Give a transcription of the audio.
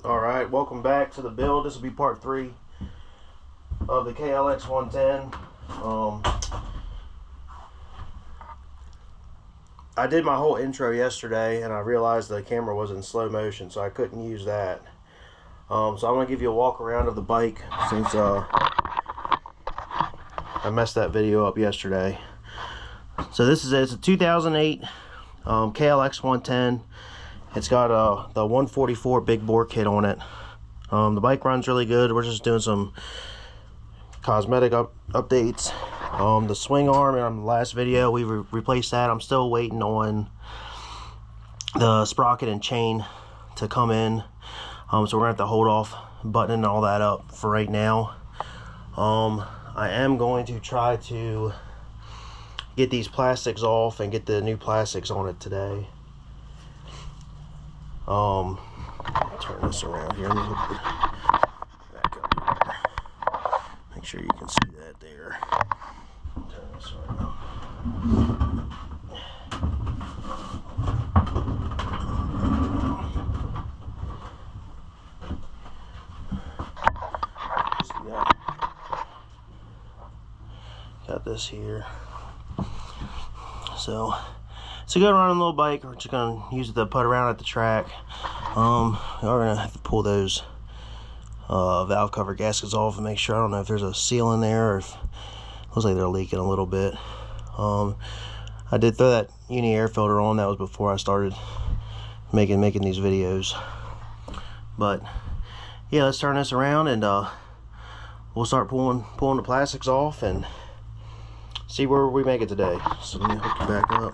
Alright, welcome back to the build. This will be part 3 of the KLX 110. I did my whole intro yesterday and I realized the camera was in slow motion, so I couldn't use that. So I'm going to give you a walk around of the bike since I messed that video up yesterday. So this is it. It's a 2008 KLX 110. It's got the 144 big bore kit on it. The bike runs really good. We're just doing some cosmetic updates. The swing arm in the last video, we replaced that. I'm still waiting on the sprocket and chain to come in. So we're gonna have to hold off buttoning all that up for right now. I am going to try to get these plastics off and get the new plastics on it today. Turn this around here. Let me back up here. Make sure you can see that there. Turn this around. Got this here. So it's a good running little bike. We're just gonna use it to put around at the track. We are gonna have to pull those valve cover gaskets off and make sure. I don't know if there's a seal in there or if it looks like they're leaking a little bit. I did throw that uni air filter on. That was before I started making these videos. But yeah, let's turn this around and we'll start pulling the plastics off and see where we make it today. So let me hook it back up.